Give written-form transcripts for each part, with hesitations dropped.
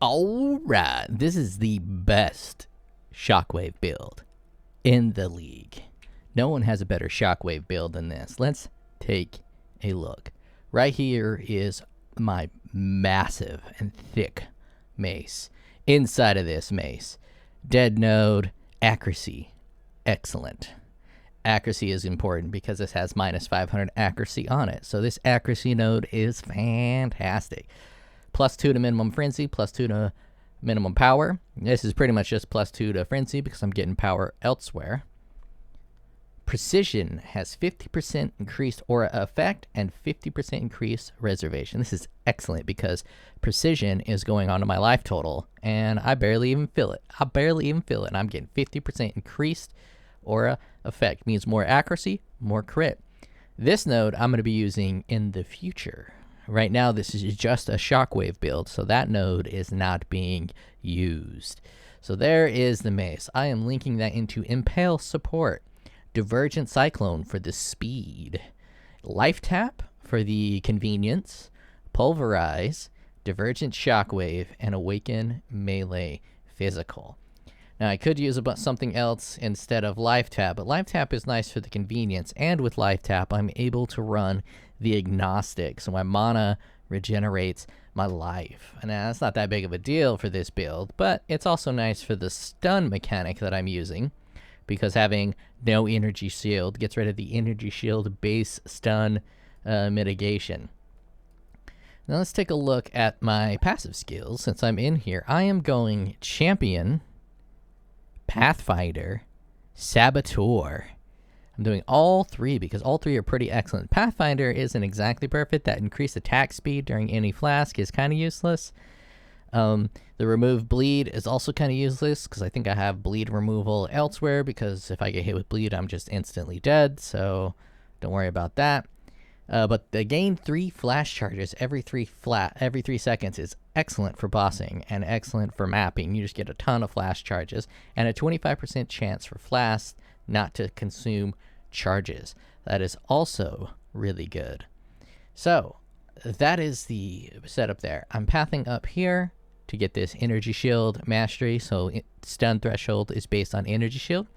Alright, this is the best ShockWave build in the league. No one has a better ShockWave build than this. Let's take a look. Right here is my massive and thick mace. Inside of this mace, dead node, accuracy, excellent. Accuracy is important because this has minus 500 accuracy on it. So this accuracy node is fantastic. +2 to minimum frenzy, +2 to minimum power. This is pretty much just +2 to frenzy because I'm getting power elsewhere. Precision has 50% increased aura effect and 50% increased reservation. This is excellent because precision is going onto my life total and I barely even feel it. And I'm getting 50% increased aura effect. Means more accuracy, more crit. This node I'm going to be using in the future. Right now, this is just a ShockWave build, so that node is not being used. So there is the mace. I am linking that into Impale support. Divergent Cyclone for the speed. Life Tap for the convenience. Pulverize, Divergent Shockwave, and Awaken Melee Physical. Now, I could use something else instead of Life Tap, but Life Tap is nice for the convenience, and with Life Tap, I'm able to run the Agnostic, so my mana regenerates my life. And that's not that big of a deal for this build, but it's also nice for the stun mechanic that I'm using, because having no energy shield gets rid of the energy shield base stun mitigation. Now let's take a look at my passive skills. Since I'm in here, I am going Champion, Pathfinder, Saboteur. I'm doing all three because all three are pretty excellent. Pathfinder isn't exactly perfect. That increased attack speed during any flask is kind of useless. The remove bleed is also kind of useless because I think I have bleed removal elsewhere, because if I get hit with bleed, I'm just instantly dead, so don't worry about that. But the gain 3 flash charges every 3 seconds is excellent for bossing and excellent for mapping. You just get a ton of flash charges and a 25% chance for flasks not to consume charges. That is also really good. So that is the setup there. I'm pathing up here to get this energy shield mastery, so stun threshold is based on energy shield.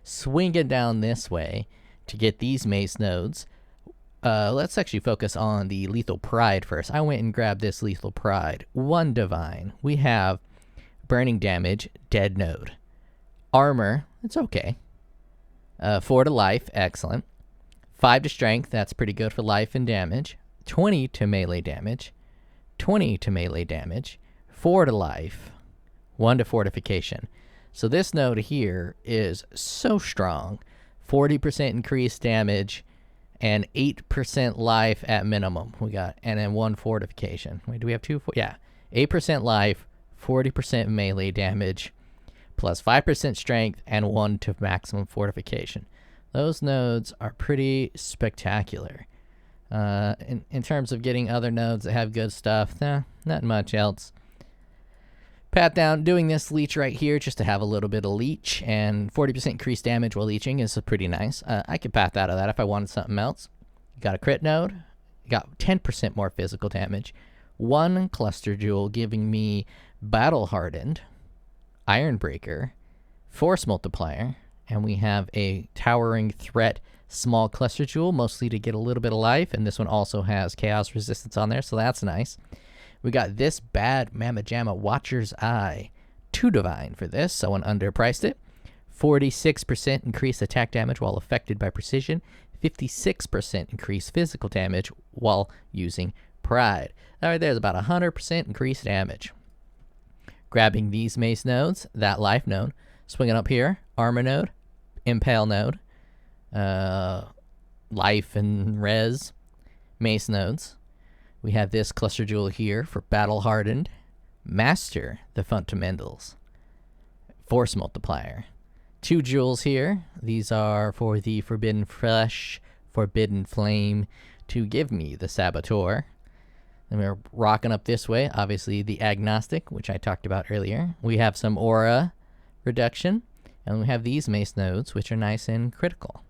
Swinging down this way to get these mace nodes. Let's actually focus on the Lethal Pride first. I went and grabbed this Lethal Pride. 1 divine. We have burning damage, dead node. Armor, it's okay. 4 to life, excellent. 5 to strength, that's pretty good for life and damage. 20 to melee damage. 20 to melee damage. 4 to life. 1 to fortification. So this node here is so strong. 40% increased damage and 8% life at minimum. We got, and then 1 fortification. Wait, do we have 2? Yeah. 8% life, 40% melee damage, plus 5% strength, and 1 to maximum fortification. Those nodes are pretty spectacular. In terms of getting other nodes that have good stuff, not much else. Pat down, doing this leech right here just to have a little bit of leech, and 40% increased damage while leeching is pretty nice. I could path out of that if I wanted something else. Got a crit node, got 10% more physical damage, 1 cluster jewel giving me battle hardened, iron breaker, force multiplier, and we have a towering threat small cluster jewel, mostly to get a little bit of life, and this one also has chaos resistance on there, so that's nice. We got this bad Mamma Jamma Watcher's Eye. 2 divine for this. Someone underpriced it. 46% increased attack damage while affected by precision. 56% increased physical damage while using pride. All right, there's about 100% increased damage. Grabbing these mace nodes, that life node. Swinging up here, armor node, impale node, life and res, mace nodes. We have this cluster jewel here for battle hardened, master the fundamentals, force multiplier. 2 jewels here. These are for the forbidden flesh, forbidden flame to give me the saboteur. Then we're rocking up this way, obviously the agnostic, which I talked about earlier. We have some aura reduction, and we have these mace nodes, which are nice and critical.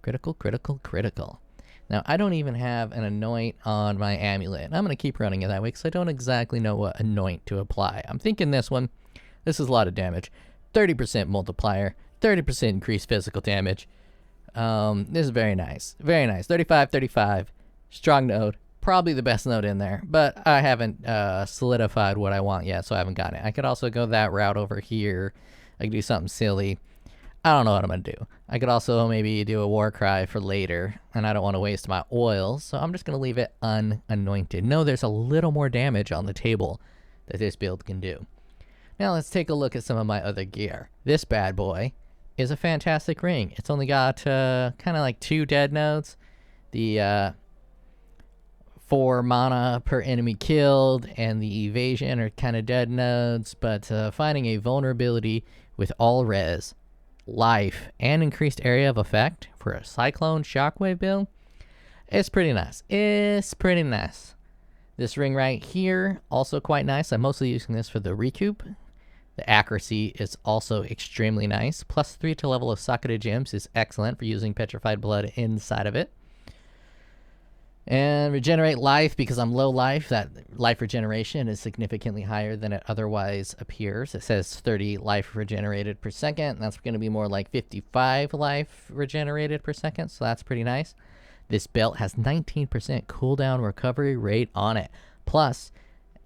Critical. Now, I don't even have an anoint on my amulet. I'm going to keep running it that way because I don't exactly know what anoint to apply. I'm thinking this one. This is a lot of damage. 30% multiplier, 30% increased physical damage. This is very nice. Very nice. 35, 35. Strong node. Probably the best node in there. But I haven't solidified what I want yet, so I haven't got it. I could also go that route over here. I could do something silly. I don't know what I'm going to do. I could also maybe do a war cry for later, and I don't want to waste my oil, so I'm just going to leave it unanointed. No, there's a little more damage on the table that this build can do. Now let's take a look at some of my other gear. This bad boy is a fantastic ring. It's only got kind of like 2 dead nodes. The 4 mana per enemy killed and the evasion are kind of dead nodes, but finding a vulnerability with all res, life, and increased area of effect for a Cyclone Shockwave build, it's pretty nice. It's pretty nice. This ring right here, also quite nice. I'm mostly using this for the recoup. The accuracy is also extremely nice. +3 to level of socketed gems is excellent for using petrified blood inside of it. And regenerate life, because I'm low life, that life regeneration is significantly higher than it otherwise appears. It says 30 life regenerated per second. That's going to be more like 55 life regenerated per second, so that's pretty nice. This belt has 19% cooldown recovery rate on it, plus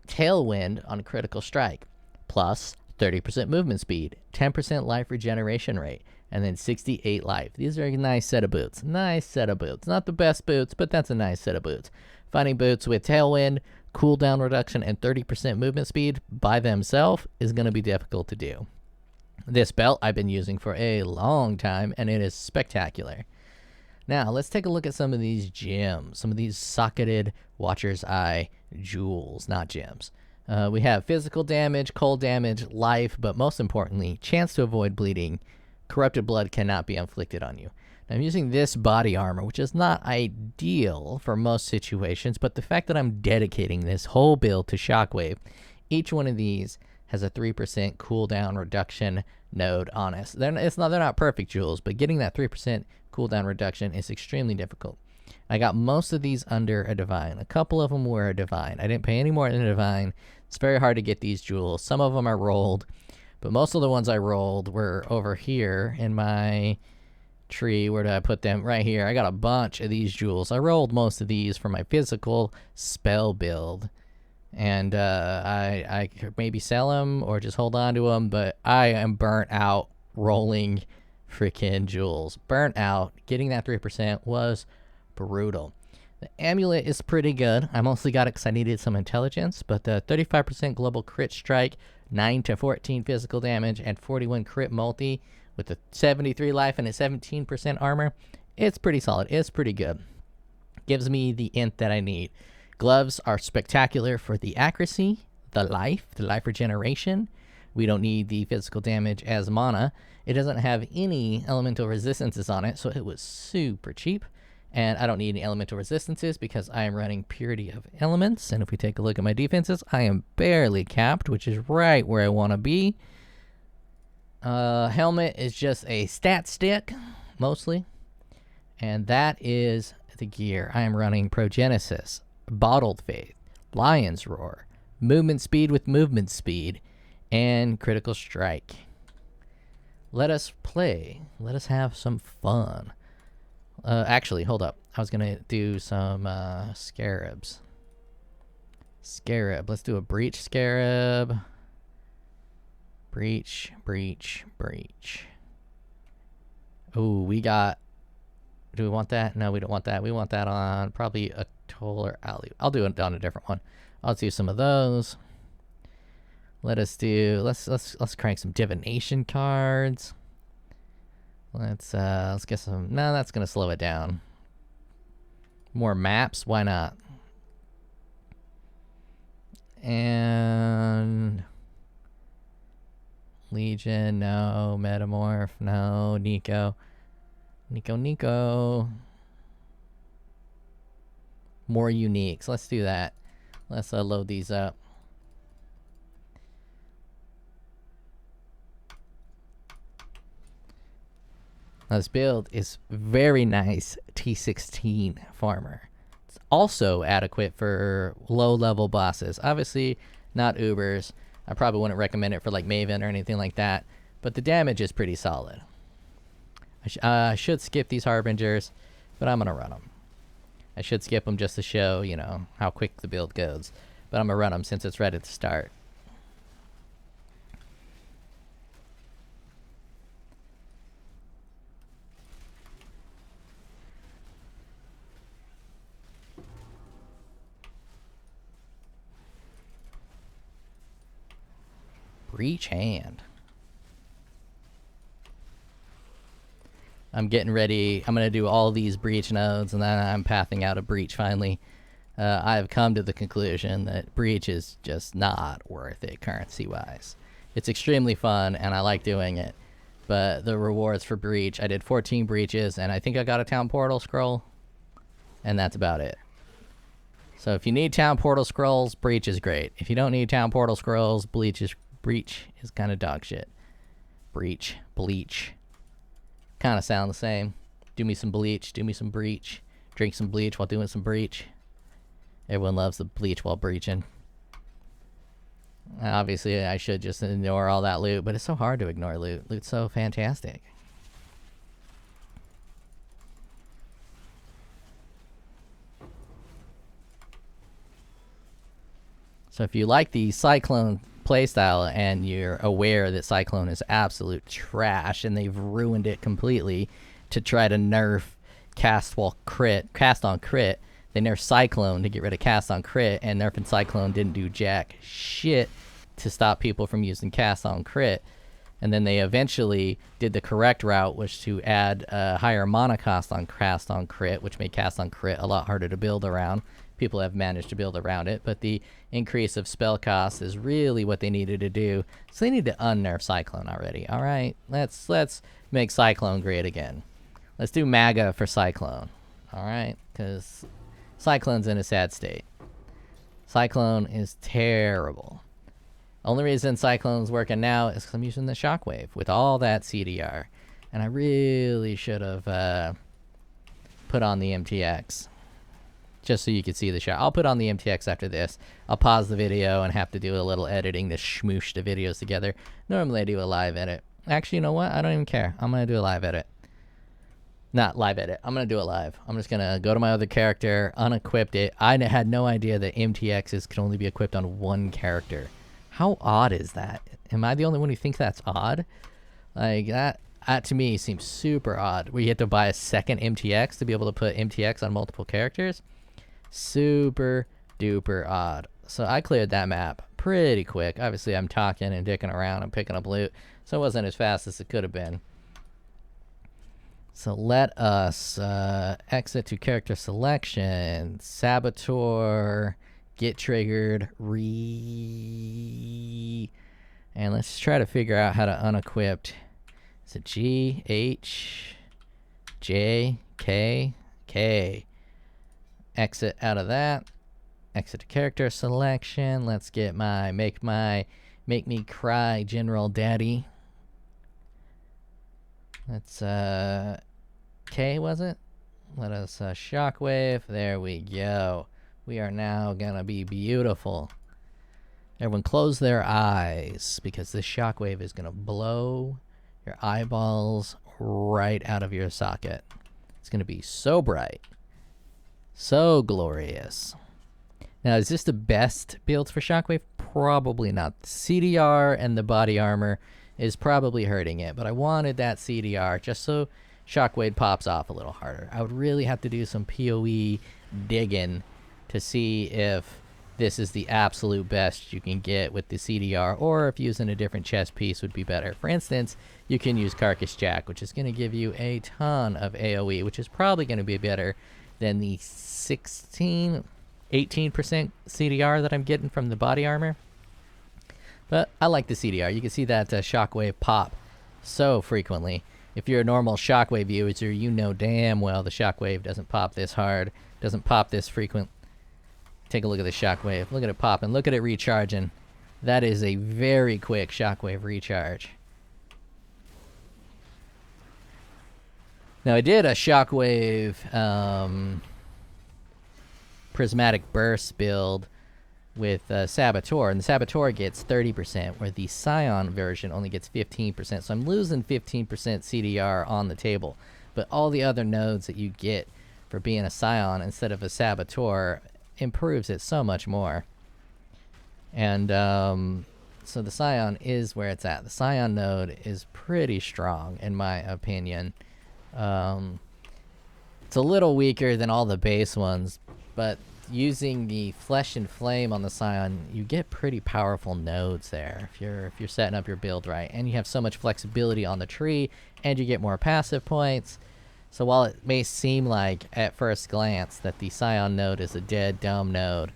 tailwind on critical strike, plus 30% movement speed, 10% life regeneration rate, and then 68 life. These are a nice set of boots. Nice set of boots. Not the best boots, but that's a nice set of boots. Finding boots with tailwind, cooldown reduction, and 30% movement speed by themselves is going to be difficult to do. This belt I've been using for a long time, and it is spectacular. Now, let's take a look at some of these gems. Some of these socketed Watcher's Eye jewels, not gems. We have physical damage, cold damage, life, but most importantly, chance to avoid bleeding. Corrupted blood cannot be inflicted on you. Now, I'm using this body armor, which is not ideal for most situations, but the fact that I'm dedicating this whole build to Shockwave, each one of these has a 3% cooldown reduction node on it. They're not perfect jewels, but getting that 3% cooldown reduction is extremely difficult. I got most of these under a divine. A couple of them were a divine. I didn't pay any more than a divine. It's very hard to get these jewels. Some of them are rolled, but most of the ones I rolled were over here in my tree. Where did I put them? Right here. I got a bunch of these jewels. I rolled most of these for my physical spell build. And I could maybe sell them or just hold on to them, but I am burnt out rolling freaking jewels. Burnt out. Getting that 3% was brutal. The amulet is pretty good. I mostly got it because I needed some intelligence, but the 35% global crit strike, 9 to 14 physical damage, and 41 crit multi with a 73 life and a 17% armor, it's pretty solid. It's pretty good. Gives me the int that I need. Gloves are spectacular for the accuracy, the life regeneration. We don't need the physical damage as mana. It doesn't have any elemental resistances on it, so it was super cheap. And I don't need any elemental resistances because I am running Purity of Elements. And if we take a look at my defenses, I am barely capped, which is right where I want to be. Helmet is just a stat stick, mostly. And that is the gear. I am running Progenesis, Bottled Faith, Lion's Roar, Movement Speed with Movement Speed, and Critical Strike. Let us play. Let us have some fun. Actually, hold up. I was going to do some scarabs. Scarab. Let's do a breach scarab. Breach. Ooh, we got... Do we want that? No, we don't want that. We want that on probably a toll or alley. I'll do it on a different one. I'll do some of those. Let's crank some divination cards. Let's get some... No, that's going to slow it down. More maps? Why not? And... Legion, no. Metamorph, no. Nico. More uniques. Let's do that. Let's load these up. Now, this build is very nice T16 farmer. It's also adequate for low-level bosses. Obviously, not Ubers. I probably wouldn't recommend it for like Maven or anything like that, but the damage is pretty solid. I should skip these Harbingers, but I'm going to run them. I should skip them just to show, you know, how quick the build goes. But I'm going to run them since it's ready to start. Breach hand. I'm getting ready. I'm going to do all these breach nodes, and then I'm pathing out a breach finally. I have come to the conclusion that breach is just not worth it currency-wise. It's extremely fun, and I like doing it. But the rewards for breach, I did 14 breaches, and I think I got a town portal scroll. And that's about it. So if you need town portal scrolls, breach is great. If you don't need town portal scrolls, breach is kind of dog shit. Breach, bleach. Kind of sound the same. Do me some bleach, do me some breach. Drink some bleach while doing some breach. Everyone loves the bleach while breaching. Obviously, I should just ignore all that loot, but it's so hard to ignore loot. Loot's so fantastic. So if you like the Cyclone playstyle and you're aware that Cyclone is absolute trash and they've ruined it completely to try to nerf cast on crit, they nerfed Cyclone to get rid of cast on crit, and nerfing Cyclone didn't do jack shit to stop people from using cast on crit. And then they eventually did the correct route, which to add higher mana cost on cast on crit, which made cast on crit a lot harder to build around. People have managed to build around it, but the increase of spell cost is really what they needed to do. So they need to unnerf Cyclone already. All right, let's make Cyclone great again. Let's do MAGA for Cyclone. All right, because Cyclone's in a sad state. Cyclone is terrible. Only reason Cyclone's working now is because I'm using the ShockWave with all that CDR. And I really should have put on the MTX. Just so you could see the shot. I'll put on the MTX after this. I'll pause the video and have to do a little editing to smoosh the videos together. Normally I do a live edit. Actually, you know what? I don't even care. I'm going to do a live edit. Not live edit. I'm going to do it live. I'm just going to go to my other character, unequip it. I had no idea that MTXs could only be equipped on one character. How odd is that? Am I the only one who thinks that's odd? Like, that to me seems super odd. Where you have to buy a second MTX to be able to put MTX on multiple characters. Super duper odd. So I cleared that map pretty quick. Obviously, I'm talking and dicking around and picking up loot, so it wasn't as fast as it could have been. So let us exit to character selection, Saboteur, get triggered, and let's try to figure out how to unequip. Is it G, H, J, K, K? Exit out of that. Exit to character selection. Let's get my make me cry General Daddy. Let's K, was it? Let us ShockWave. There we go. We are now gonna be beautiful. Everyone close their eyes because this ShockWave is gonna blow your eyeballs right out of your socket. It's gonna be so bright. So glorious. Now, is this the best build for ShockWave? Probably not. CDR and the body armor is probably hurting it, but I wanted that CDR just so ShockWave pops off a little harder. I would really have to do some POE digging to see if this is the absolute best you can get with the CDR, or if using a different chest piece would be better. For instance, you can use Carcass Jack, which is going to give you a ton of AoE, which is probably going to be better than the 18% CDR that I'm getting from the body armor. But I like the CDR. You can see that ShockWave pop so frequently. If you're a normal ShockWave user, you know damn well the ShockWave doesn't pop this hard, doesn't pop this frequent. Take a look at the ShockWave. Look at it popping. Look at it recharging. That is a very quick ShockWave recharge. Now I did a ShockWave prismatic burst build with Saboteur, and the Saboteur gets 30%, where the Scion version only gets 15%. So I'm losing 15% CDR on the table, but all the other nodes that you get for being a Scion instead of a Saboteur improves it so much more. And so the Scion is where it's at. The Scion node is pretty strong, in my opinion. It's a little weaker than all the base ones, but using the Flesh and Flame on the Scion, you get pretty powerful nodes there if you're setting up your build right, and you have so much flexibility on the tree, and you get more passive points. So while it may seem like at first glance that the Scion node is a dead dumb node,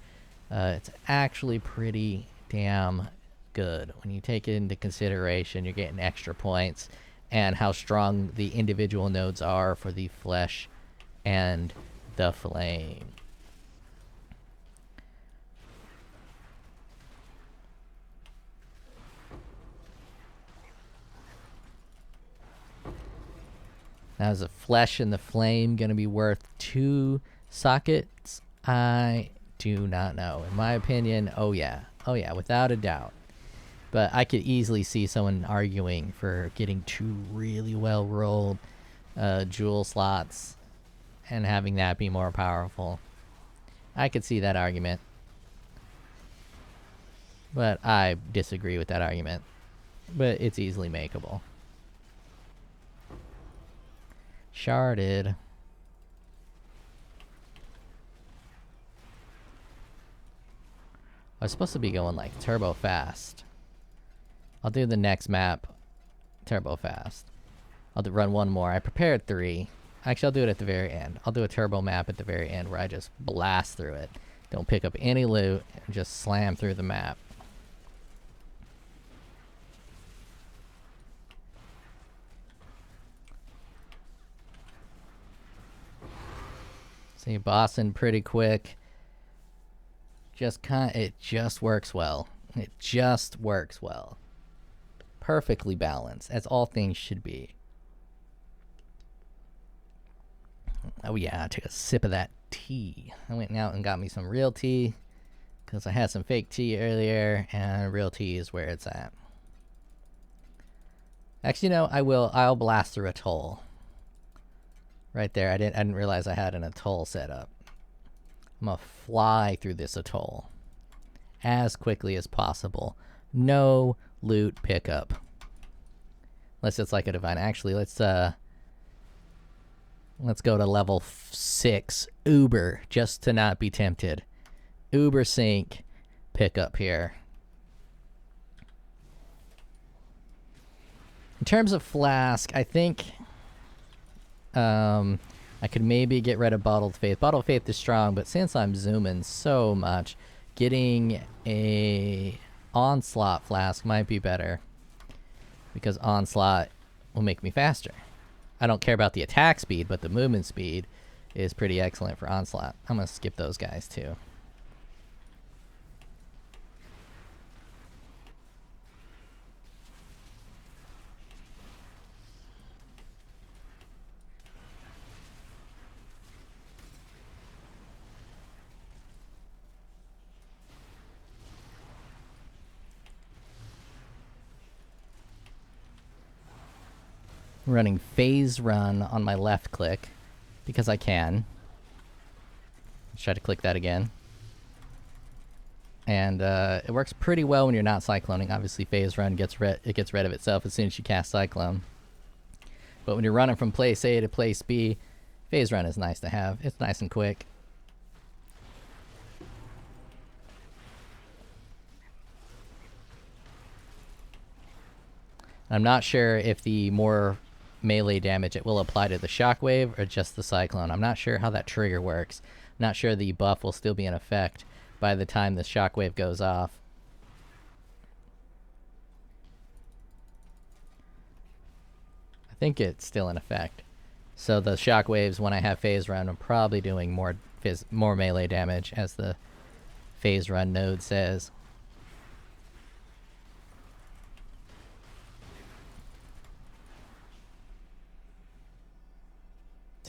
it's actually pretty damn good when you take it into consideration. You're getting extra points and how strong the individual nodes are for the Flesh and the Flame. Now, is the Flesh and the Flame going to be worth 2 sockets? I do not know. In my opinion, oh yeah, without a doubt. But I could easily see someone arguing for getting 2 really well-rolled jewel slots and having that be more powerful. I could see that argument. But I disagree with that argument. But it's easily makeable. Sharded. I was supposed to be going like turbo fast. I'll do the next map turbo fast. I'll run one more. I prepared 3. Actually, I'll do it at the very end. I'll do a turbo map at the very end where I just blast through it. Don't pick up any loot and just slam through the map. See, bossing pretty quick. It just works well. It just works well. Perfectly balanced, as all things should be. Oh yeah, I took a sip of that tea. I went out and got me some real tea, because I had some fake tea earlier, and real tea is where it's at. Actually, no, I'll blast through a toll. Right there, I didn't realize I had an atoll set up. I'm gonna fly through this atoll as quickly as possible. No loot pickup. Unless it's like a divine. Actually, let's go to level 6 Uber, just to not be tempted. Uber sync pickup here. In terms of flask, I think I could maybe get rid of Bottled Faith. Bottled Faith is strong, but since I'm zooming so much, getting a Onslaught flask might be better, because Onslaught will make me faster. I don't care about the attack speed, but the movement speed is pretty excellent for Onslaught. I'm going to skip those guys too. Running phase run on my left click because I can. Let's try to click that again. And it works pretty well when you're not cycloning. Obviously, phase run gets rid of itself as soon as you cast cyclone. But when you're running from place A to place B, phase run is nice to have. It's nice and quick. I'm not sure if the more melee damage it will apply to the shockwave or just the cyclone. I'm not sure how that trigger works. I'm not sure the buff will still be in effect by the time the shockwave goes off. I think it's still in effect. So the shockwaves, when I have phase run, I'm probably doing more melee damage, as the phase run node says.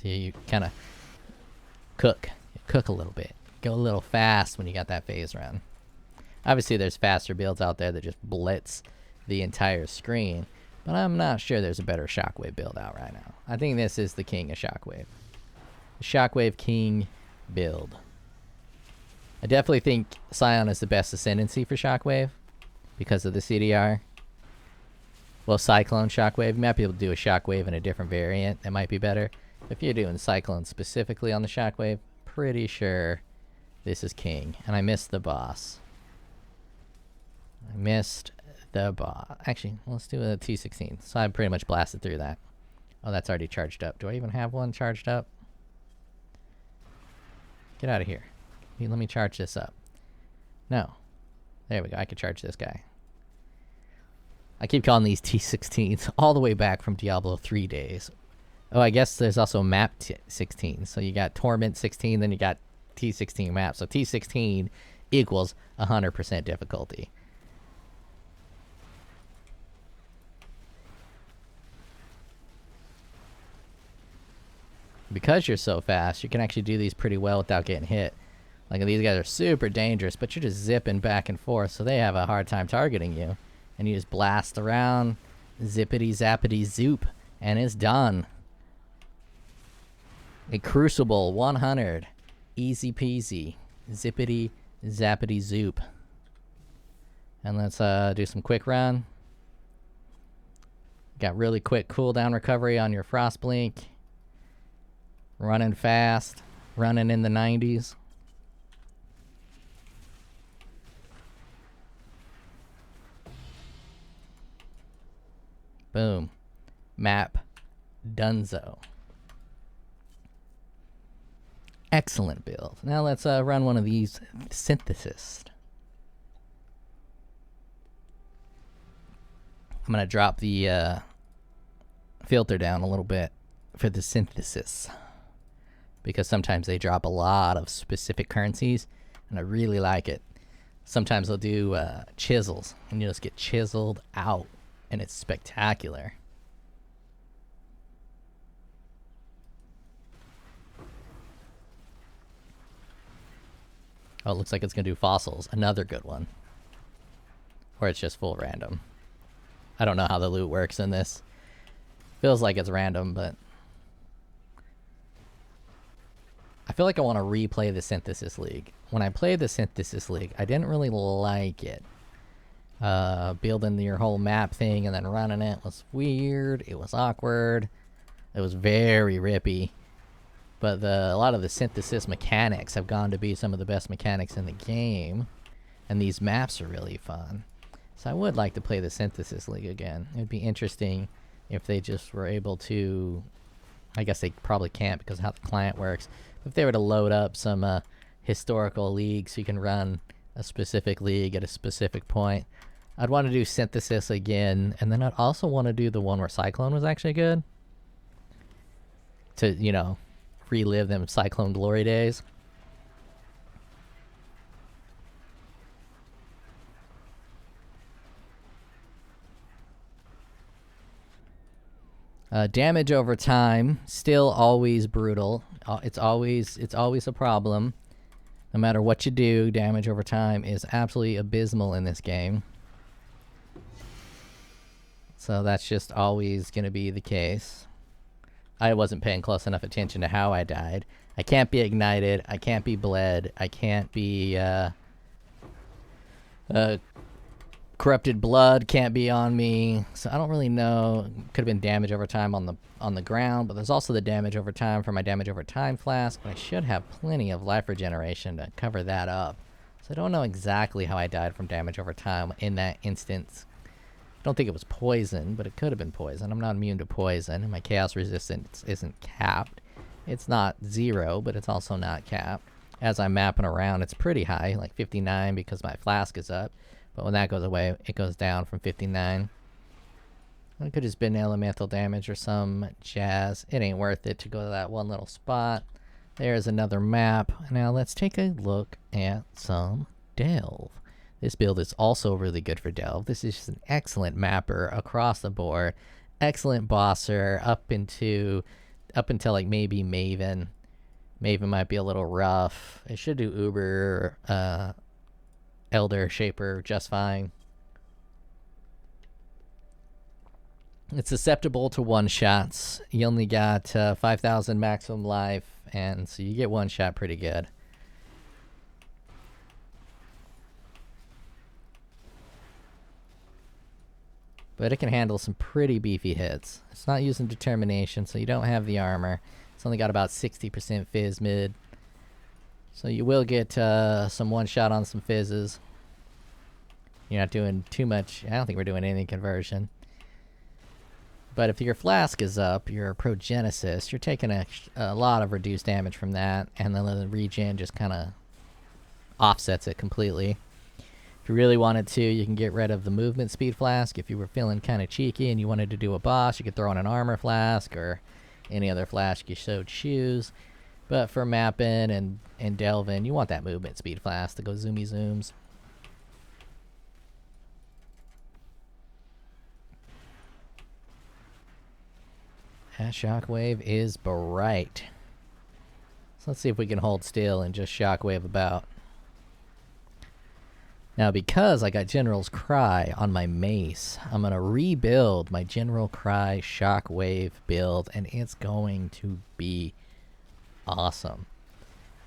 So you kind of cook a little bit. Go a little fast when you got that phase run. Obviously, there's faster builds out there that just blitz the entire screen, but I'm not sure there's a better ShockWave build out right now. I think this is the king of ShockWave. The ShockWave king build. I definitely think Scion is the best Ascendancy for ShockWave because of the CDR. Well, Cyclone ShockWave. You might be able to do a ShockWave in a different variant. That might be better. If you're doing Cyclone specifically on the ShockWave, pretty sure this is king. And I missed the boss. Actually, let's do a T16. So I pretty much blasted through that. Oh, that's already charged up. Do I even have one charged up? Get out of here. Let me charge this up. No. There we go. I can charge this guy. I keep calling these T16s all the way back from Diablo 3 days. Oh, I guess there's also map 16. So you got Torment 16, then you got T16 map. So T16 equals 100% difficulty. Because you're so fast, you can actually do these pretty well without getting hit. Like, these guys are super dangerous, but you're just zipping back and forth, so they have a hard time targeting you. And you just blast around, zippity zappity zoop, and it's done. A Crucible 100. Easy peasy. Zippity zappity zoop. And let's do some quick run. Got really quick cooldown recovery on your Frost Blink. Running fast. Running in the 90s. Boom. Map Dunzo. Excellent build. Now let's run one of these synthesis. I'm going to drop the filter down a little bit for the synthesis, because sometimes they drop a lot of specific currencies, and I really like it. Sometimes they'll do chisels, and you just get chiseled out, and it's spectacular. Oh, it looks like it's going to do fossils. Another good one. Or it's just full random. I don't know how the loot works in this. Feels like it's random, but I feel like I want to replay the Synthesis League. When I played the Synthesis League, I didn't really like it. Building your whole map thing and then running it was weird. It was awkward. It was very rippy. But a lot of the synthesis mechanics have gone to be some of the best mechanics in the game. And these maps are really fun. So I would like to play the Synthesis League again. It would be interesting if they just were able to... I guess they probably can't because of how the client works. If they were to load up some historical leagues so you can run a specific league at a specific point. I'd want to do Synthesis again. And then I'd also want to do the one where Cyclone was actually good. To, you know, relive them Cyclone glory days. Damage over time, still always brutal. It's always a problem. No matter what you do, damage over time is absolutely abysmal in this game. So that's just always going to be the case. I wasn't paying close enough attention to how I died. I can't be ignited. I can't be bled. I can't be corrupted blood can't be on me. So I don't really know. Could have been damage over time on the ground, but there's also the damage over time for my damage over time flask. But I should have plenty of life regeneration to cover that up. So I don't know exactly how I died from damage over time in that instance. I don't think it was poison, but it could have been poison. I'm not immune to poison, and my chaos resistance isn't capped. It's not 0, but it's also not capped. As I'm mapping around, it's pretty high, like 59 because my flask is up. But when that goes away, it goes down from 59. It could just been elemental damage or some jazz. It ain't worth it to go to that one little spot. There's another map. Now let's take a look at some Delve. This build is also really good for Delve. This is just an excellent mapper across the board. Excellent bosser up into up until like maybe Maven. Maven might be a little rough. It should do Uber, Elder, Shaper just fine. It's susceptible to one-shots. You only got 5,000 maximum life, and so you get one shot pretty good. But it can handle some pretty beefy hits. It's not using determination, so you don't have the armor. It's only got about 60% fizz mid. So you will get some one-shot on some fizzes. You're not doing too much. I don't think we're doing any conversion. But if your flask is up, your Progenesis, you're taking a lot of reduced damage from that, and then the regen just kind of offsets it completely. If you really wanted to, you can get rid of the movement speed flask. If you were feeling kind of cheeky and you wanted to do a boss, you could throw in an armor flask or any other flask you so choose. But for mapping and delving, you want that movement speed flask to go zoomy zooms. That Shockwave is bright. So let's see if we can hold still and just Shockwave about. Now, because I got General's Cry on my mace, I'm going to rebuild my General Cry Shockwave build, and it's going to be awesome.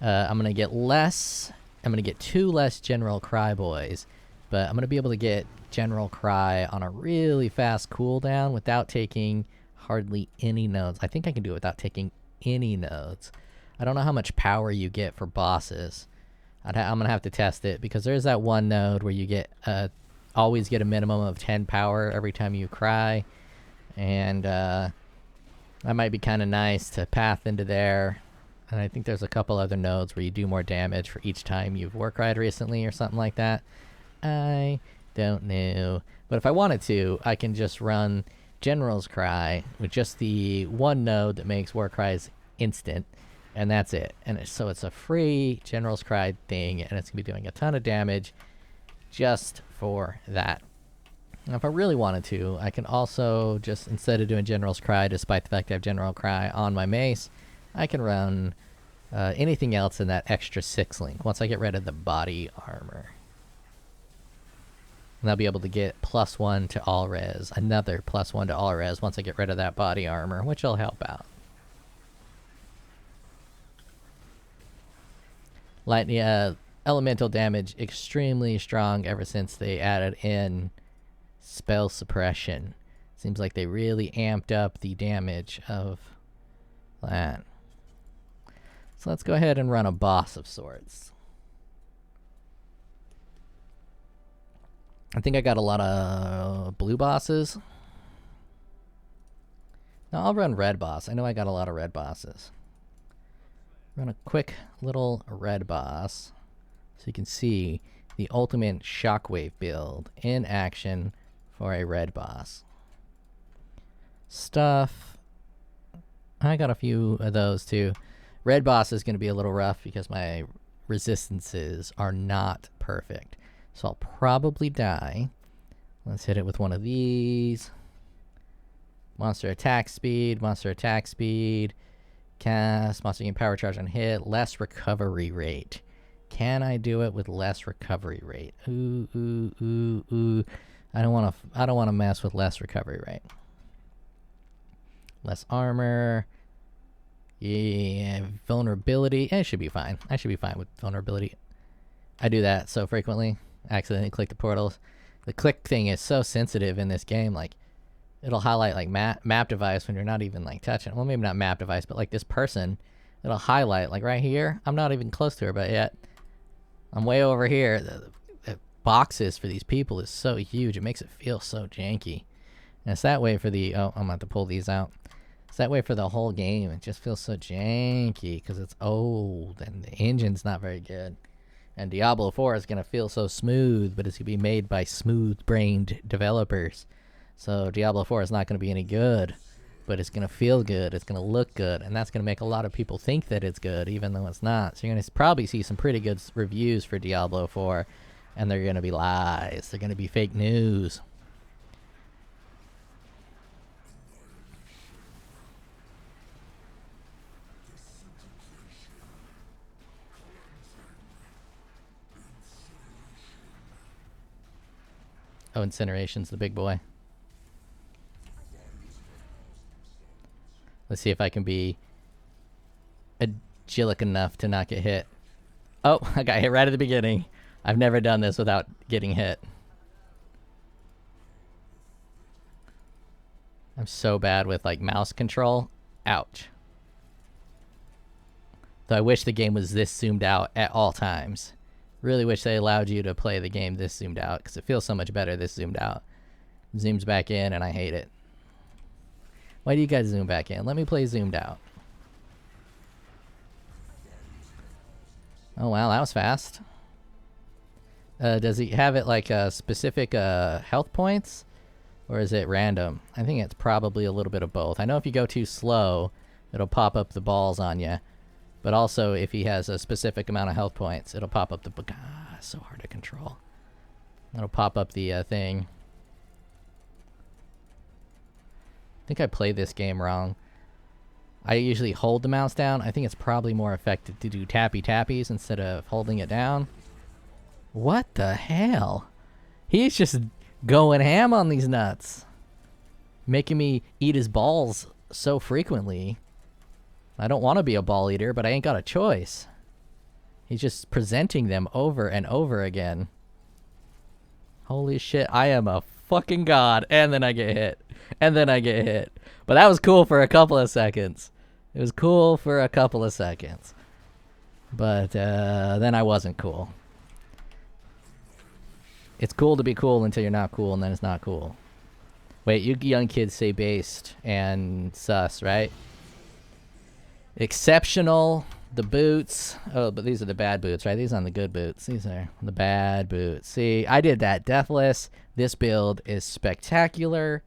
I'm going to get less... I'm going to get 2 less General Cry boys, but I'm going to be able to get General Cry on a really fast cooldown without taking hardly any nodes. I think I can do it without taking any nodes. I don't know how much power you get for bosses. I'm going to have to test it, because there's that one node where you get always get a minimum of 10 power every time you cry. And that might be kind of nice to path into there. And I think there's a couple other nodes where you do more damage for each time you've war cried recently or something like that. I don't know. But if I wanted to, I can just run General's Cry with just the one node that makes war cries instant. And that's it. And so it's a free General's Cry thing, and it's going to be doing a ton of damage just for that. Now, if I really wanted to, I can also just, instead of doing General's Cry, despite the fact I have General Cry on my mace, I can run anything else in that extra 6 link once I get rid of the body armor. And I'll be able to get +1 to all res, another +1 to all res once I get rid of that body armor, which will help out. Lightning, elemental damage extremely strong ever since they added in spell suppression. Seems like they really amped up the damage of that. So let's go ahead and run a boss of sorts. I think I got a lot of blue bosses. No, I'll run red boss. I know I got a lot of red bosses. Run a quick little red boss so you can see the ultimate Shockwave build in action for a red boss. Stuff. I got a few of those too. Red boss is going to be a little rough because my resistances are not perfect. So I'll probably die. Let's hit it with one of these. Monster attack speed, monster attack speed. Cast, monster gain power charge on hit, less recovery rate. Can I do it with less recovery rate? Ooh. I don't want to mess with less recovery rate. Less armor. Yeah, vulnerability. It should be fine. I should be fine with vulnerability. I do that so frequently. I accidentally click the portals. The click thing is so sensitive in this game. Like, it'll highlight like map device when you're not even like touching. Well, maybe not map device, but like this person, it'll highlight like right here. I'm not even close to her, but yet I'm way over here. The boxes for these people is so huge. It makes it feel so janky. And it's that way for the, oh, I'm about to pull these out. It's that way for the whole game. It just feels so janky because it's old and the engine's not very good. And Diablo 4 is going to feel so smooth, but it's going to be made by smooth-brained developers. So Diablo 4 is not going to be any good, but it's going to feel good. It's going to look good, and that's going to make a lot of people think that it's good, even though it's not. So you're going to probably see some pretty good reviews for Diablo 4, and they're going to be lies. They're going to be fake news. Oh, Incineration's the big boy. Let's see if I can be agilic enough to not get hit. Oh, I got hit right at the beginning. I've never done this without getting hit. I'm so bad with like mouse control. Ouch. So I wish the game was this zoomed out at all times. Really wish they allowed you to play the game this zoomed out, because it feels so much better this zoomed out. Zooms back in and I hate it. Why do you guys zoom back in? Let me play zoomed out. Oh wow, that was fast. Does he have it like specific health points? Or is it random? I think it's probably a little bit of both. I know if you go too slow, it'll pop up the balls on you. But also, if he has a specific amount of health points, it'll pop up the... it's so hard to control. It'll pop up the thing. I think I played this game wrong. I usually hold the mouse down. I think it's probably more effective to do tappy-tappies instead of holding it down. What the hell? He's just going ham on these nuts. Making me eat his balls so frequently. I don't want to be a ball eater, but I ain't got a choice. He's just presenting them over and over again. Holy shit, I am a fucking god. And then I get hit. And then I get hit. But that was cool for a couple of seconds. It was cool for a couple of seconds. But then I wasn't cool. It's cool to be cool until you're not cool, and then it's not cool. Wait, you young kids say based and sus, right? Exceptional, the boots. Oh, but these are the bad boots, right? These aren't the good boots. These are the bad boots. See, I did that deathless. This build is spectacular.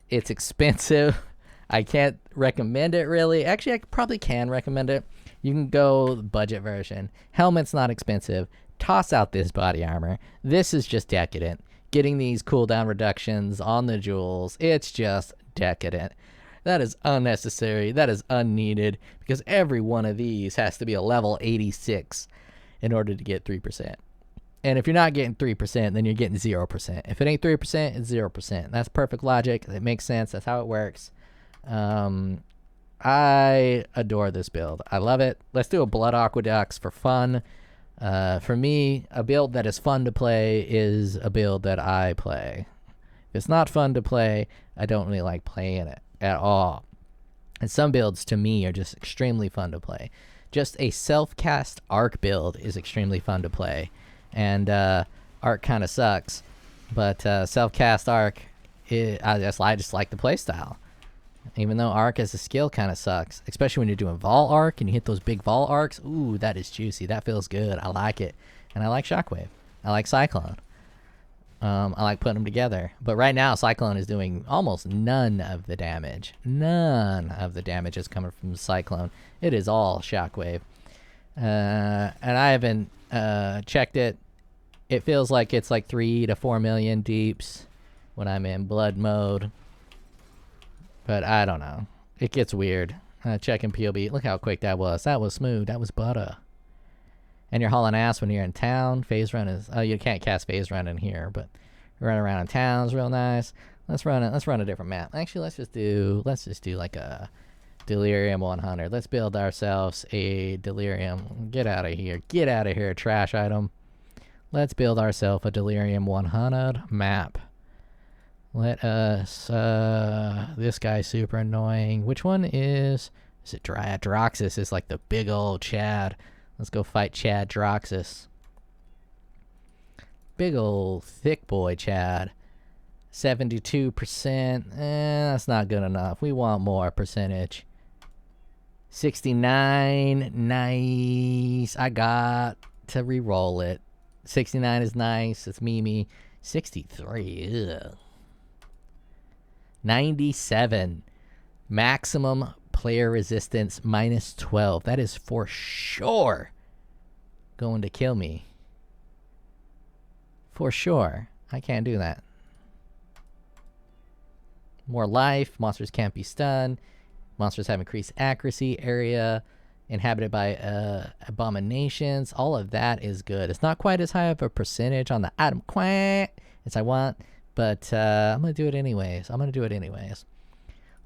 It's expensive. I can't recommend it, really. Actually, I probably can recommend it. You can go budget version. Helmet's not expensive. Toss out this body armor. This is just decadent. Getting these cooldown reductions on the jewels, it's just decadent. That is unnecessary. That is unneeded, because every one of these has to be a level 86 in order to get 3%. And if you're not getting 3%, then you're getting 0%. If it ain't 3%, it's 0%. That's perfect logic. It makes sense. That's how it works. I adore this build. I love it. Let's do a Blood Aqueducts for fun. For me, a build that is fun to play is a build that I play. If it's not fun to play, I don't really like playing it at all. And some builds, to me, are just extremely fun to play. Just a self-cast Arc build is extremely fun to play. And Arc kind of sucks. But self-cast Arc, I just like the playstyle. Even though Arc as a skill kind of sucks. Especially when you're doing Vol Arc and you hit those big Vol Arcs. Ooh, that is juicy. That feels good. I like it. And I like Shockwave. I like Cyclone. I like putting them together. But right now, Cyclone is doing almost none of the damage. None of the damage is coming from Cyclone. It is all Shockwave. And I haven't checked it. It feels like it's like 3 to 4 million deeps when I'm in blood mode. But I don't know. It gets weird. Checking POB. Look how quick that was. That was smooth. That was butter. And you're hauling ass when you're in town. Phase run is... Oh, you can't cast phase run in here, but running around in town is real nice. Let's run a different map. Actually, let's just do like a Delirium 100. Let's build ourselves a Delirium. Get out of here. Get out of here, trash item. Let's build ourselves a Delirium 100 map. Let us, this guy's super annoying. Which one is it Dryad? Droxus is like the big old Chad. Let's go fight Chad Droxus. Big old thick boy Chad. 72%. That's not good enough. We want more percentage. 69. Nice. I got to re-roll it. 69 is nice. It's Mimi. 63. Ugh. 97. Maximum player resistance minus 12. That is for sure going to kill me. For sure. I can't do that. More life. Monsters can't be stunned. Monsters have increased accuracy. Area inhabited by abominations. All of that is good. It's not quite as high of a percentage on the item quant as I want, But I'm going to do it anyways.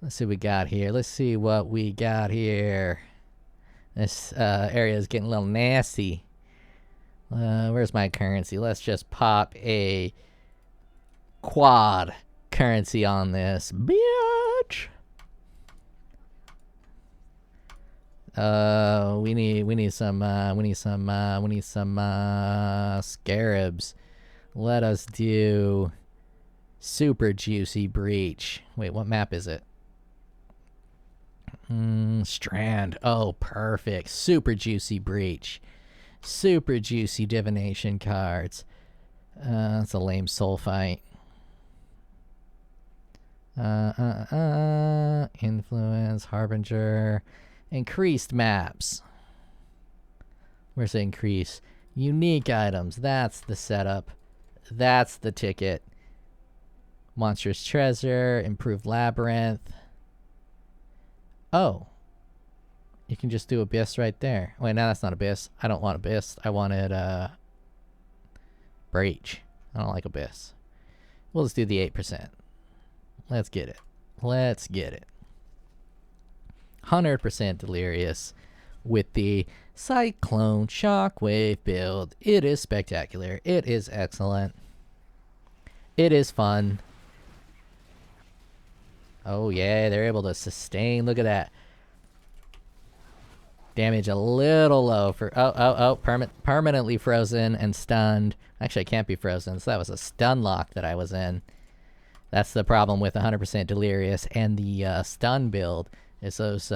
Let's see what we got here. This area is getting a little nasty. Where's my currency? Let's just pop a quad currency on this, bitch. We need some scarabs. Let us do super juicy breach. Wait, what map is it? Strand. Oh, perfect. Super juicy breach. Super juicy divination cards. That's a lame soul fight. Influence, harbinger, increased maps. Where's the increase? Unique items. That's the setup. That's the ticket. Monstrous treasure, improved labyrinth. Oh. You can just do Abyss right there. Wait, no, that's not Abyss. I don't want Abyss. I wanted, Breach. I don't like Abyss. We'll just do the 8%. Let's get it. 100% Delirious with the Cyclone ShockWave build. It is spectacular. It is excellent. It is fun. Oh, yeah, they're able to sustain. Look at that. Damage a little low for... permanently frozen and stunned. Actually, I can't be frozen, so that was a stun lock that I was in. That's the problem with 100% Delirious and the stun build, is those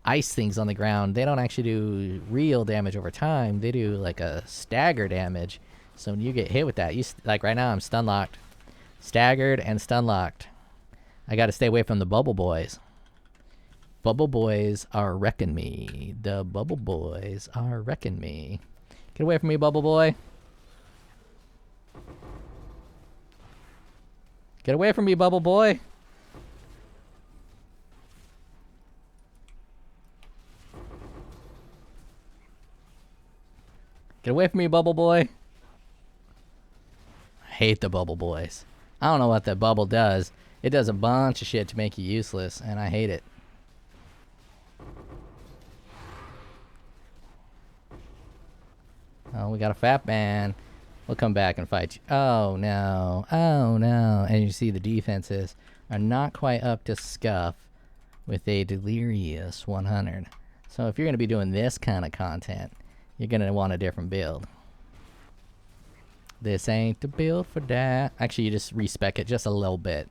ice things on the ground. They don't actually do real damage over time. They do like a stagger damage. So when you get hit with that, like right now I'm stun locked. Staggered and stun locked. I gotta stay away from the bubble boys. Bubble boys are wrecking me. The bubble boys are wrecking me. Get away from me, bubble boy. Get away from me, bubble boy. Get away from me, bubble boy. I hate the bubble boys. I don't know what that bubble does. It does a bunch of shit to make you useless, and I hate it. Oh, we got a fat man. We'll come back and fight you. Oh, no. Oh, no. And you see the defenses are not quite up to scuff with a Delirious 100. So if you're going to be doing this kind of content, you're going to want a different build. This ain't the build for that. Actually, you just respec it just a little bit.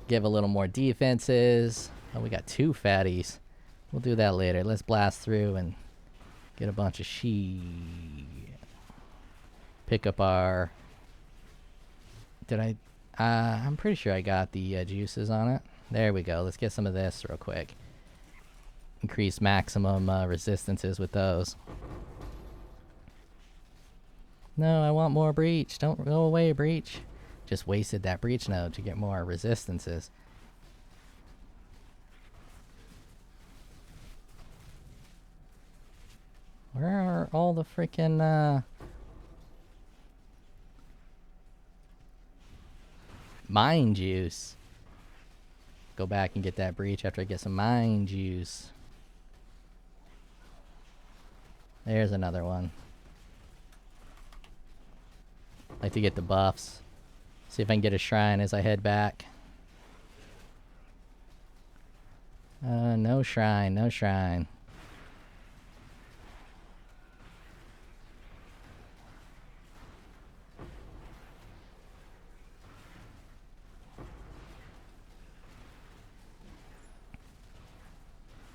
Give a little more defenses. Oh, we got two fatties. We'll do that later. Let's blast through and get a bunch of shit. Pick up our... I'm pretty sure I got the juices on it. There we go. Let's get some of this real quick. Increase maximum resistances with those. No, I want more breach. Don't go away, breach. Just wasted that breach node to get more resistances. Where are all the freaking mine juice? Go back and get that breach after I get some mine juice. There's another one. Like to get the buffs. See if I can get a shrine as I head back. No shrine, no shrine.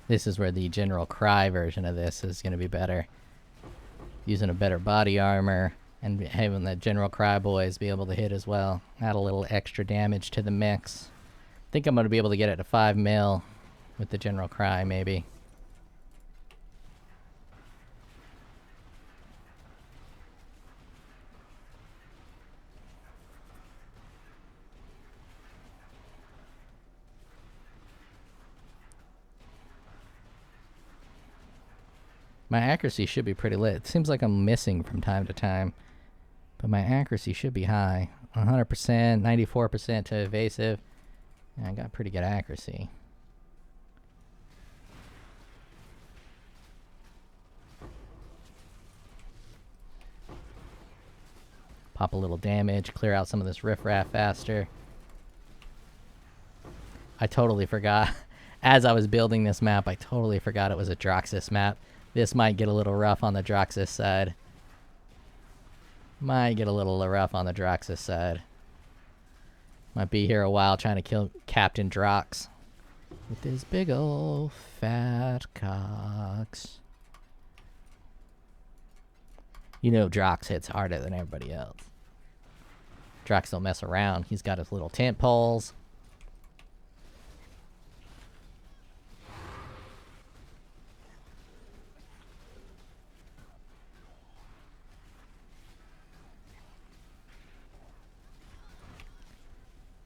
This is where the General Cry version of this is going to be better. Using a better body armor and having the General Cry boys be able to hit as well. Add a little extra damage to the mix. I think I'm going to be able to get it to 5 mil with the General Cry, maybe. My accuracy should be pretty lit. It seems like I'm missing from time to time, but my accuracy should be high. 100%, 94% to evasive. Yeah, I got pretty good accuracy. Pop a little damage, clear out some of this riffraff faster. I totally forgot. As I was building this map, I totally forgot it was a Droxus map. This might get a little rough on the Droxus side. Might get a little rough on the Droxus side. Might be here a while trying to kill Captain Drox with his big ol' fat cocks. You know Drox hits harder than everybody else. Drox don't mess around. He's got his little tent poles.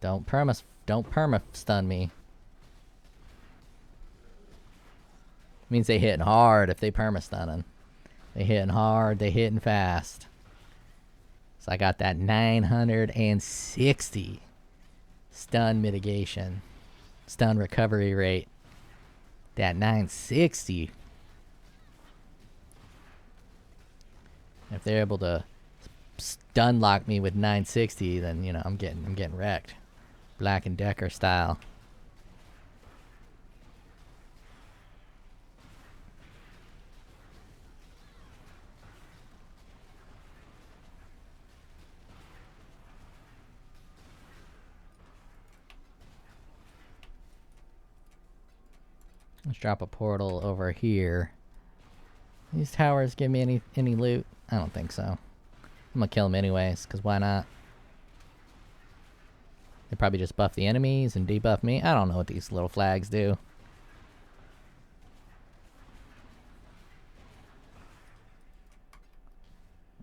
Don't perma stun me. Means they hitting hard if they perma stunning. They hitting hard, they hitting fast. So I got that 960 stun mitigation. Stun recovery rate. That 960. If they're able to stun lock me with 960, then you know I'm getting wrecked. Black and Decker style. Let's drop a portal over here. These towers give me any loot? I don't think so. I'm gonna kill them anyways, because why not? They probably just buff the enemies and debuff me. I don't know what these little flags do.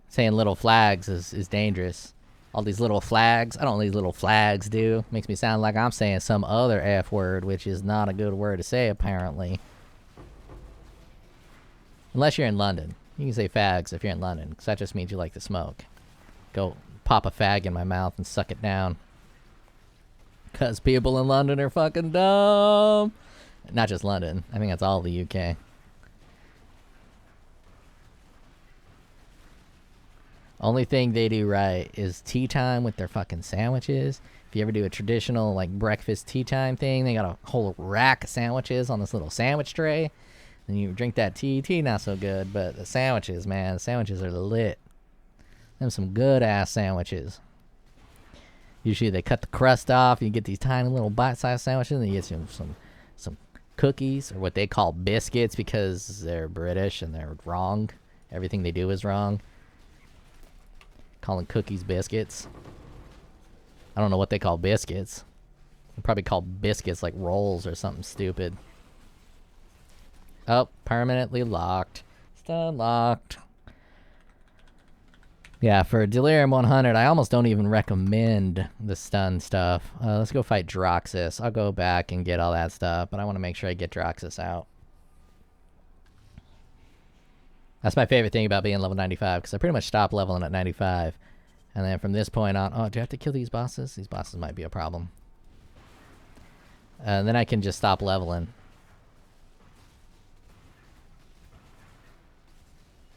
Saying little flags is dangerous. All these little flags. I don't know what these little flags do. Makes me sound like I'm saying some other F word, which is not a good word to say, apparently. Unless you're in London. You can say fags if you're in London, because that just means you like to smoke. Go pop a fag in my mouth and suck it down. Because people in London are fucking dumb. Not just London. I think that's all the UK. Only thing they do right is tea time with their fucking sandwiches. If you ever do a traditional like breakfast tea time thing, they got a whole rack of sandwiches on this little sandwich tray. And you drink that tea. Tea not so good, but the sandwiches, man, the sandwiches are lit. Them some good ass sandwiches. Usually they cut the crust off. You get these tiny little bite-sized sandwiches, and you get some cookies, or what they call biscuits, because they're British and they're wrong. Everything they do is wrong. Calling cookies biscuits. I don't know what they call biscuits. They probably call biscuits like rolls or something stupid. Oh, permanently locked. Stun locked. Yeah, for Delirium 100, I almost don't even recommend the stun stuff. Let's go fight Droxus. I'll go back and get all that stuff, but I want to make sure I get Droxus out. That's my favorite thing about being level 95, because I pretty much stop leveling at 95. And then from this point on... Oh, do I have to kill these bosses? These bosses might be a problem. And then I can just stop leveling.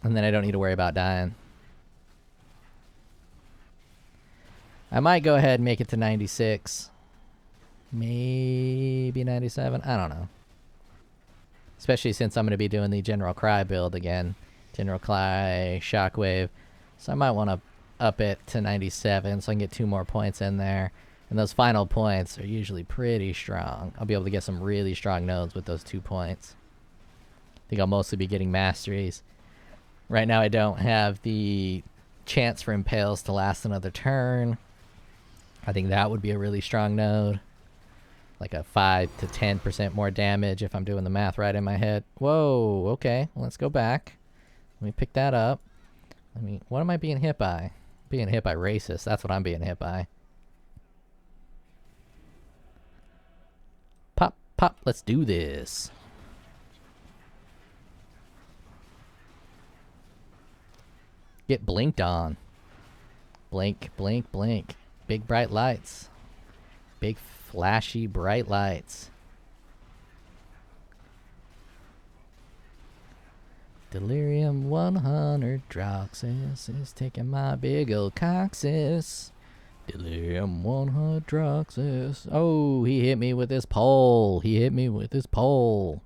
And then I don't need to worry about dying. I might go ahead and make it to 96. Maybe 97. I don't know. Especially since I'm going to be doing the General Cry build again. General Cry, Shockwave. So I might want to up it to 97 so I can get 2 more points in there. And those final points are usually pretty strong. I'll be able to get some really strong nodes with those 2 points. I think I'll mostly be getting masteries. Right now I don't have the chance for impales to last another turn. I think that would be a really strong node. Like a 5 to 10% more damage if I'm doing the math right in my head. Whoa, okay. Let's go back. Let me pick that up. What am I being hit by? Being hit by racist. That's what I'm being hit by. Pop, pop. Let's do this. Get blinked on. Blink, blink, blink. Big bright lights. Big flashy bright lights. Delirium 100 Droxus is taking my big old coccyx. Delirium 100 Droxus. Oh, he hit me with his pole. He hit me with his pole.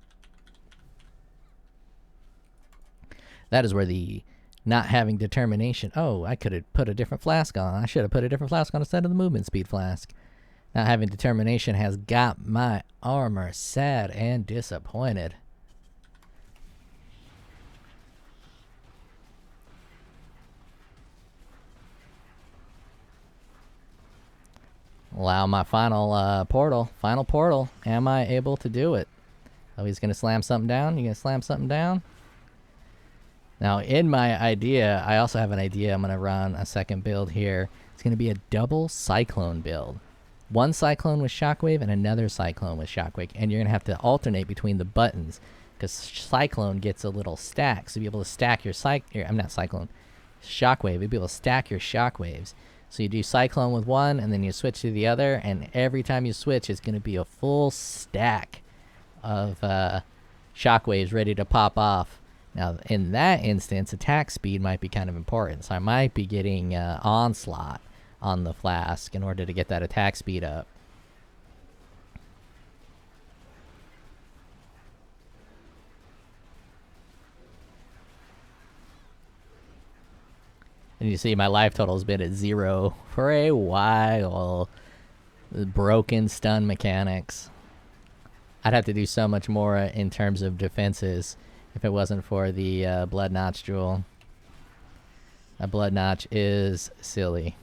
That is where the not having determination. Oh, I could have put a different flask on. I should have put a different flask on instead of the movement speed flask. Not having determination has got my armor sad and disappointed. Allow my final portal. Am I able to do it? Oh, he's gonna slam something down. You gonna slam something down? Now, in my idea, I also have an idea. I'm gonna run a second build here. It's gonna be a double Cyclone build. One Cyclone with ShockWave and another Cyclone with ShockWave, and you're gonna have to alternate between the buttons because Cyclone gets a little stack. So you'll be able to stack your ShockWave. You'll be able to stack your Shockwaves. So you do Cyclone with one, and then you switch to the other, and every time you switch, it's going to be a full stack of Shockwaves ready to pop off. Now, in that instance, attack speed might be kind of important, so I might be getting Onslaught on the flask in order to get that attack speed up. And you see my life total has been at 0 for a while. The broken stun mechanics. I'd have to do so much more in terms of defenses if it wasn't for the Blood Notch jewel. A Blood Notch is silly.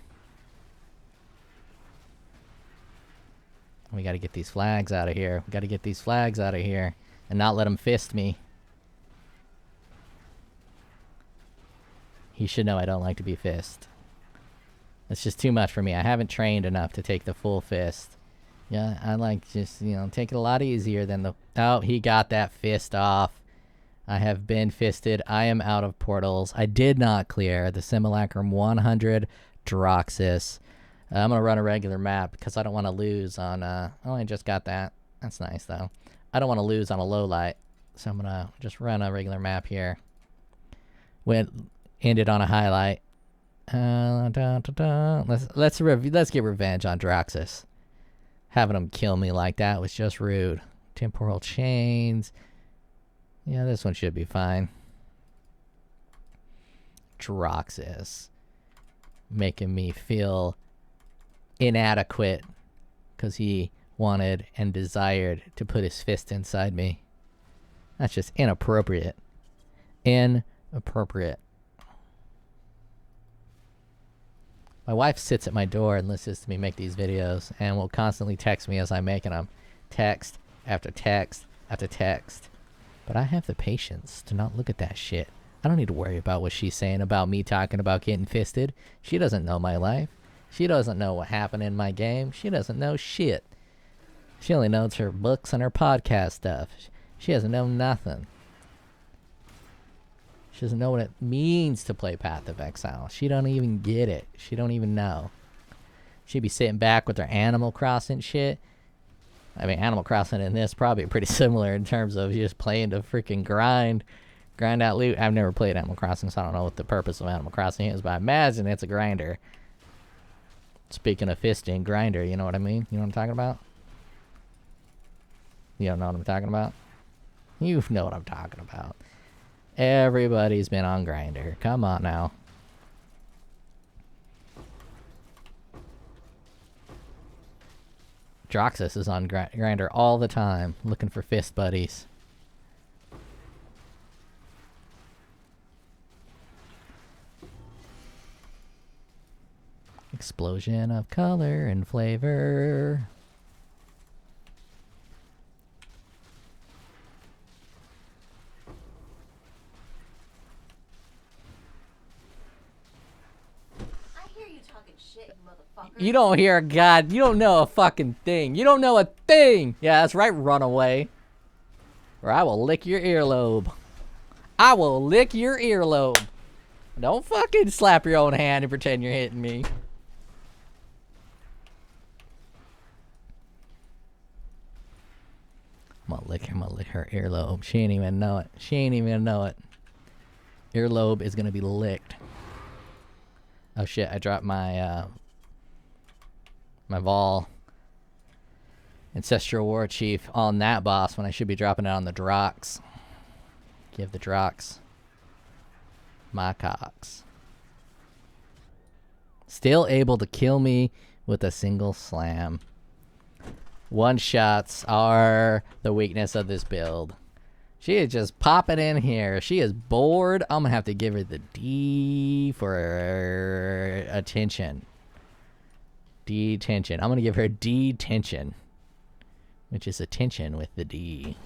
We gotta get these flags out of here. We gotta get these flags out of here and not let them fist me. He should know I don't like to be fist. It's just too much for me. I haven't trained enough to take the full fist. Yeah, I like just, take it a lot easier than the... Oh, he got that fist off. I have been fisted. I am out of portals. I did not clear the Simulacrum 100 Droxus. I'm going to run a regular map because I don't want to lose on... oh, I just got that. That's nice, though. I don't want to lose on a low light. So I'm going to just run a regular map here. Ended on a highlight. Let's get revenge on Droxus. Having him kill me like that was just rude. Temporal chains. Yeah, this one should be fine. Droxus making me feel inadequate because he wanted and desired to put his fist inside me. That's just inappropriate. Inappropriate. My wife sits at my door and listens to me make these videos and will constantly text me as I'm making them. Text after text after text. But I have the patience to not look at that shit. I don't need to worry about what she's saying about me talking about getting fisted. She doesn't know my life. She doesn't know what happened in my game. She doesn't know shit. She only knows her books and her podcast stuff. She doesn't know nothing. She doesn't know what it means to play Path of Exile. She don't even get it. She don't even know. She'd be sitting back with her Animal Crossing shit. I mean, Animal Crossing and this probably pretty similar in terms of just playing to freaking grind out loot. I've never played Animal Crossing, so I don't know what the purpose of Animal Crossing is, but I imagine it's a grinder. Speaking of fisting, grinder, you know what I mean? You know what I'm talking about? You don't know what I'm talking about? You know what I'm talking about. Everybody's been on Grindr. Come on now. Droxus is on Grindr all the time, looking for fist buddies. Explosion of color and flavor. You don't hear God. You don't know a fucking thing. You don't know a thing. Yeah, that's right, runaway. Or I will lick your earlobe. I will lick your earlobe. Don't fucking slap your own hand and pretend you're hitting me. I'm gonna lick her earlobe. She ain't even know it. She ain't even know it. Earlobe is gonna be licked. Oh shit! I dropped my my Vol Ancestral War Chief on that boss when I should be dropping it on the Drox. Give the Drox my cocks. Still able to kill me with a single slam. One shots are the weakness of this build. She is just popping in here. She is bored. I'm gonna have to give her the D for attention. Detention. I'm gonna give her detention, which is attention with the D.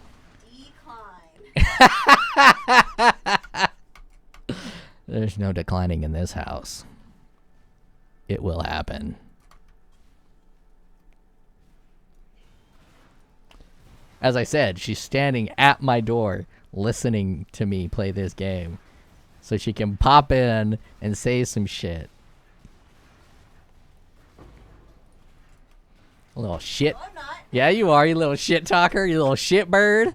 Decline. There's no declining in this house. It will happen. As I said, she's standing at my door listening to me play this game so she can pop in and say some shit. A little shit. No, I'm not. Yeah, you are, you little shit talker, you little shit bird.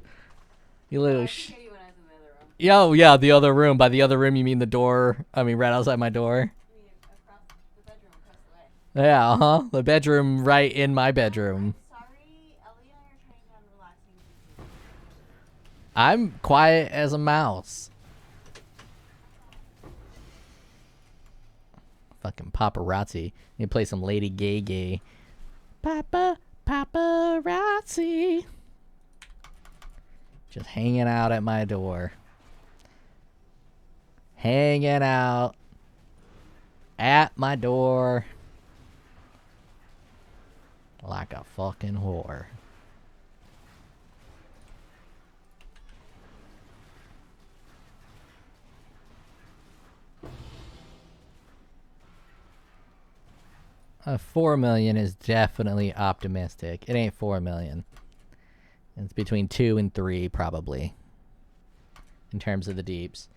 You little Yo, yeah, the other room. By the other room, you mean the door? I mean, right outside my door? Across the bedroom across the way. Yeah, uh-huh. The bedroom right in my bedroom. Sorry, Ellie and I are trying to have a relaxing evening. I'm quiet as a mouse. Fucking paparazzi. You play some Lady Gay. Paparazzi. Just hanging out at my door. Hanging out at my door like a fucking whore. $4 million is definitely optimistic. It ain't 4 million. It's between 2 and 3 probably in terms of the deeps.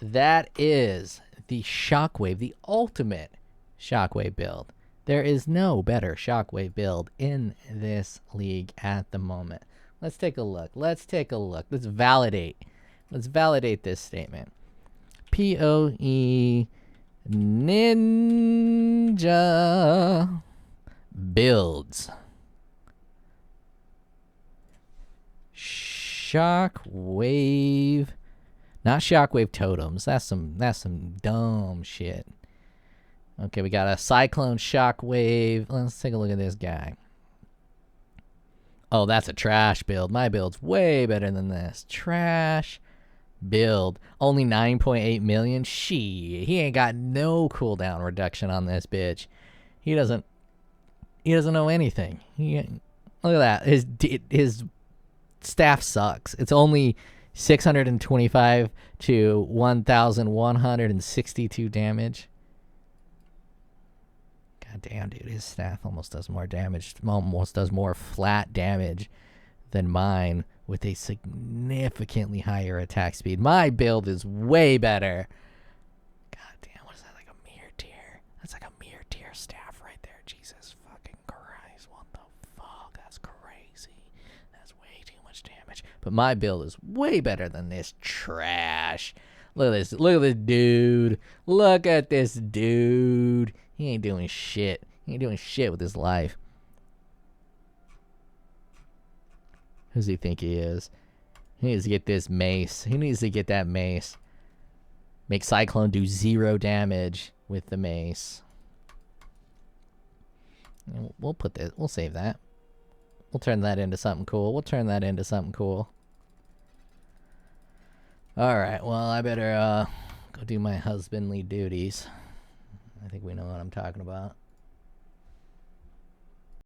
That is the ShockWave, the ultimate ShockWave build. There is no better ShockWave build in this league at the moment. Let's take a look. Let's validate. Let's validate this statement. POE Ninja builds. ShockWave. Not ShockWave totems. That's some dumb shit. Okay, we got a Cyclone ShockWave. Let's take a look at this guy. Oh, that's a trash build. My build's way better than this. Trash build. Only 9.8 million. Shit. He ain't got no cooldown reduction on this bitch. He doesn't know anything. Look at that. His staff sucks. It's only 625 to 1,162 damage. God damn, dude. His staff almost does more damage. Almost does more flat damage than mine with a significantly higher attack speed. My build is way better. God damn, what is that? Like a mere tier? That's like a mere tier staff right there. Jesus fucking Christ. What the fuck? That's crazy. That's way too much damage. But my build is way better than this trash. Look at this. Look at this dude. Look at this dude. He ain't doing shit. He ain't doing shit with his life. Who does he think he is? He needs to get this mace. He needs to get that mace. Make Cyclone do 0 damage with the mace. And we'll put this. We'll save that. We'll turn that into something cool. Alright, well, I better go do my husbandly duties. I think we know what I'm talking about.